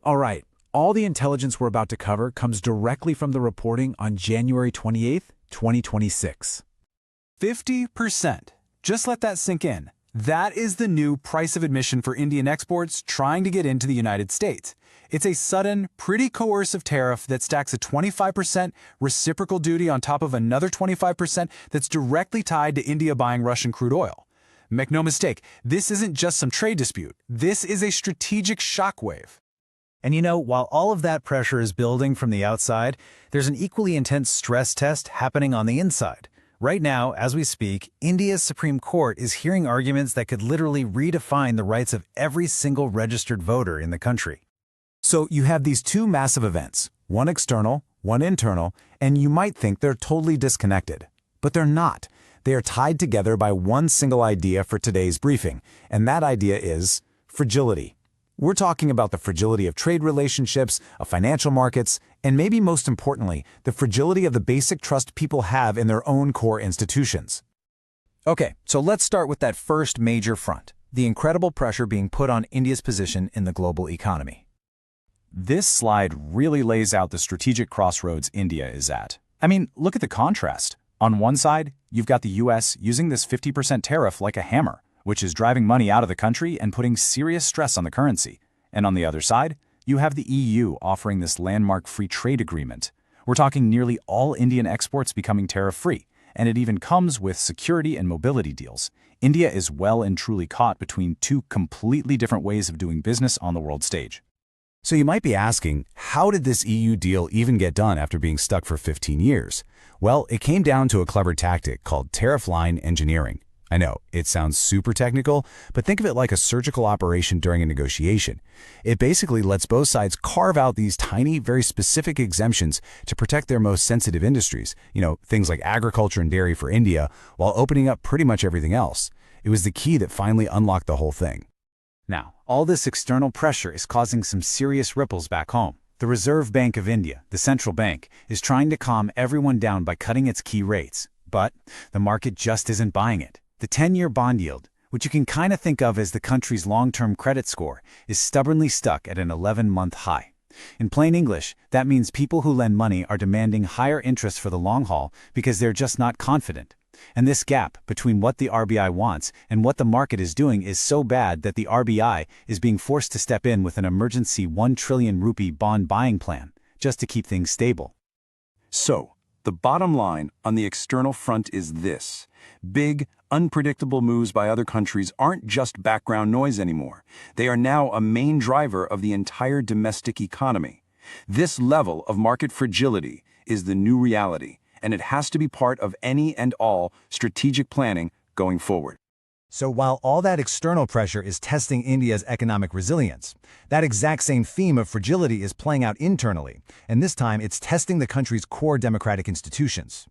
All right, all the intelligence we're about to cover comes directly from the reporting on January 28th, 2026. 50%. Just let that sink in. That is the new price of admission for Indian exports trying to get into the United States. It's a sudden, pretty coercive tariff that stacks a 25% reciprocal duty on top of another 25% that's directly tied to India buying Russian crude oil. Make no mistake, this isn't just some trade dispute. This is a strategic shockwave. And you know, while all of that pressure is building from the outside, there's an equally intense stress test happening on the inside. Right now, as we speak, India's Supreme Court is hearing arguments that could literally redefine the rights of every single registered voter in the country. So you have these two massive events, one external, one internal, and you might think they're totally disconnected. But they're not. They are tied together by one single idea for today's briefing, and that idea is fragility. We're talking about the fragility of trade relationships, of financial markets, and maybe most importantly, the fragility of the basic trust people have in their own core institutions. Okay, so let's start with that first major front, the incredible pressure being put on India's position in the global economy. This slide really lays out the strategic crossroads India is at. I mean, look at the contrast. On one side, you've got the US using this 50% tariff like a hammer, which is driving money out of the country and putting serious stress on the currency. And on the other side, you have the EU offering this landmark free trade agreement. We're talking nearly all Indian exports becoming tariff-free, and it even comes with security and mobility deals. India is well and truly caught between two completely different ways of doing business on the world stage. So you might be asking, how did this EU deal even get done after being stuck for 15 years? Well, it came down to a clever tactic called tariff line engineering. I know, it sounds super technical, but think of it like a surgical operation during a negotiation. It basically lets both sides carve out these tiny, very specific exemptions to protect their most sensitive industries, things like agriculture and dairy for India, while opening up pretty much everything else. It was the key that finally unlocked the whole thing. Now, all this external pressure is causing some serious ripples back home. The Reserve Bank of India, the central bank, is trying to calm everyone down by cutting its key rates. But the market just isn't buying it. The 10-year bond yield, which you can kind of think of as the country's long-term credit score, is stubbornly stuck at an 11-month high. In plain English, that means people who lend money are demanding higher interest for the long haul because they're just not confident. And this gap between what the RBI wants and what the market is doing is so bad that the RBI is being forced to step in with an emergency 1 trillion rupee bond buying plan, just to keep things stable. So, the bottom line on the external front is this. Big, unpredictable moves by other countries aren't just background noise anymore. They are now a main driver of the entire domestic economy. This level of market fragility is the new reality, and it has to be part of any and all strategic planning going forward. So while all that external pressure is testing India's economic resilience, that exact same theme of fragility is playing out internally, and this time it's testing the country's core democratic institutions.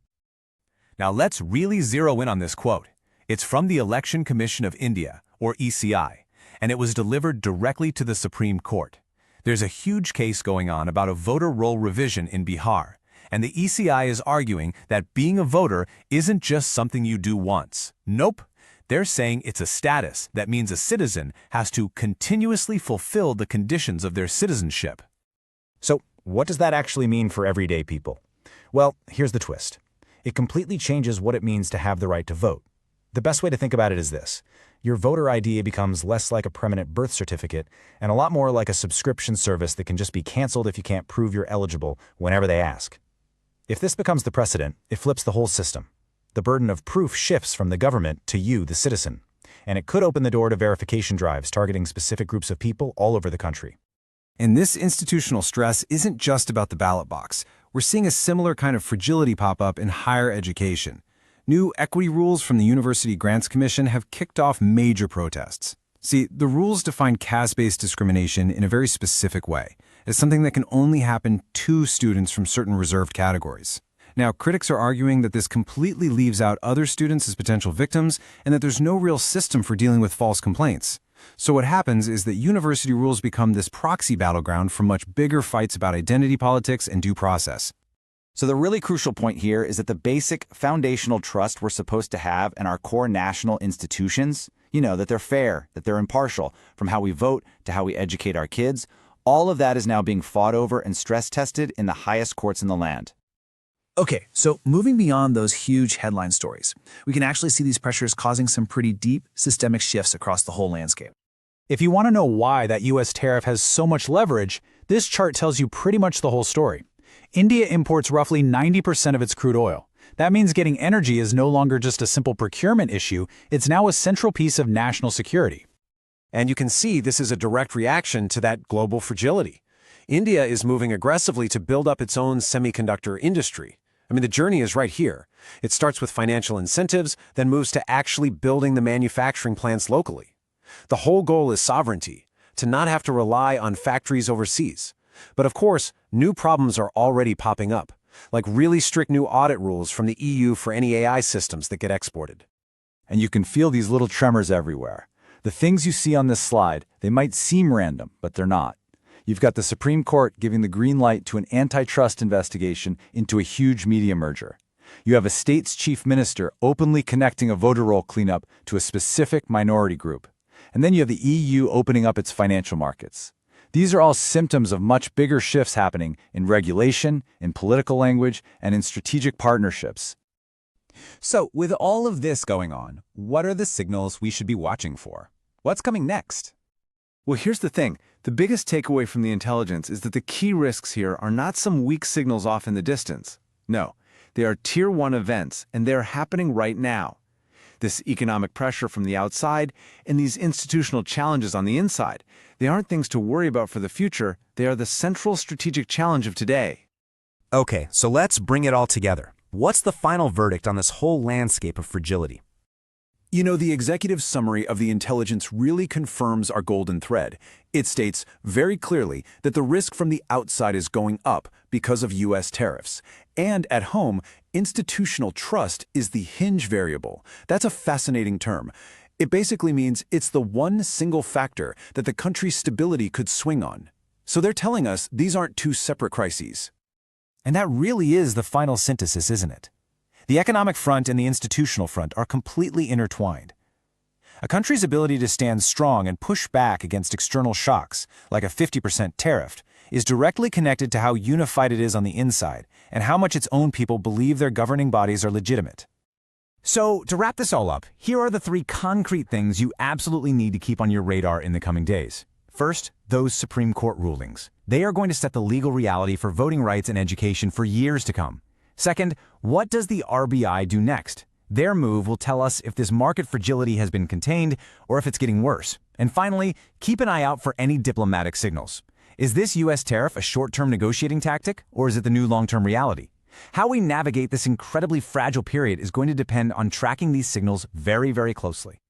Now let's really zero in on this quote. It's from the Election Commission of India, or ECI, and it was delivered directly to the Supreme Court. There's a huge case going on about a voter roll revision in Bihar, and the ECI is arguing that being a voter isn't just something you do once. Nope. They're saying it's a status that means a citizen has to continuously fulfill the conditions of their citizenship. So what does that actually mean for everyday people? Well, here's the twist. It completely changes what it means to have the right to vote. The best way to think about it is this. Your voter ID becomes less like a permanent birth certificate and a lot more like a subscription service that can just be canceled if you can't prove you're eligible whenever they ask. If this becomes the precedent, it flips the whole system. The burden of proof shifts from the government to you, the citizen, and it could open the door to verification drives targeting specific groups of people all over the country. And this institutional stress isn't just about the ballot box. We're seeing a similar kind of fragility pop up in higher education. New equity rules from the University Grants Commission have kicked off major protests. See, the rules define caste-based discrimination in a very specific way, as something that can only happen to students from certain reserved categories. Now, critics are arguing that this completely leaves out other students as potential victims and that there's no real system for dealing with false complaints. So what happens is that university rules become this proxy battleground for much bigger fights about identity politics and due process. So the really crucial point here is that the basic foundational trust we're supposed to have in our core national institutions, that they're fair, that they're impartial, from how we vote to how we educate our kids, All of that is now being fought over and stress tested in the highest courts in the land. Okay, so moving beyond those huge headline stories, we can actually see these pressures causing some pretty deep systemic shifts across the whole landscape. If you want to know why that U.S. tariff has so much leverage, this chart tells you pretty much the whole story. India imports roughly 90% of its crude oil. That means getting energy is no longer just a simple procurement issue, it's now a central piece of national security. And you can see this is a direct reaction to that global fragility. India is moving aggressively to build up its own semiconductor industry. I mean, the journey is right here. It starts with financial incentives, then moves to actually building the manufacturing plants locally. The whole goal is sovereignty, to not have to rely on factories overseas. But of course, new problems are already popping up, like really strict new audit rules from the EU for any AI systems that get exported. And you can feel these little tremors everywhere. The things you see on this slide, they might seem random, but they're not. You've got the Supreme Court giving the green light to an antitrust investigation into a huge media merger. You have a state's chief minister openly connecting a voter roll cleanup to a specific minority group. And then you have the EU opening up its financial markets. These are all symptoms of much bigger shifts happening in regulation, in political language, and in strategic partnerships. So, with all of this going on, what are the signals we should be watching for? What's coming next? Well, here's the thing. The biggest takeaway from the intelligence is that the key risks here are not some weak signals off in the distance. No, they are Tier 1 events, and they're happening right now. This economic pressure from the outside and these institutional challenges on the inside, they aren't things to worry about for the future, they are the central strategic challenge of today. Okay, so let's bring it all together. What's the final verdict on this whole landscape of fragility? You know, the executive summary of the intelligence really confirms our golden thread. It states very clearly that the risk from the outside is going up because of U.S. tariffs. And at home, institutional trust is the hinge variable. That's a fascinating term. It basically means it's the one single factor that the country's stability could swing on. So they're telling us these aren't two separate crises. And that really is the final synthesis, isn't it? The economic front and the institutional front are completely intertwined. A country's ability to stand strong and push back against external shocks, like a 50% tariff, is directly connected to how unified it is on the inside and how much its own people believe their governing bodies are legitimate. So, to wrap this all up, here are the 3 concrete things you absolutely need to keep on your radar in the coming days. First, those Supreme Court rulings. They are going to set the legal reality for voting rights and education for years to come. Second, what does the RBI do next? Their move will tell us if this market fragility has been contained or if it's getting worse. And finally, keep an eye out for any diplomatic signals. Is this U.S. tariff a short-term negotiating tactic, or is it the new long-term reality? How we navigate this incredibly fragile period is going to depend on tracking these signals very, very closely.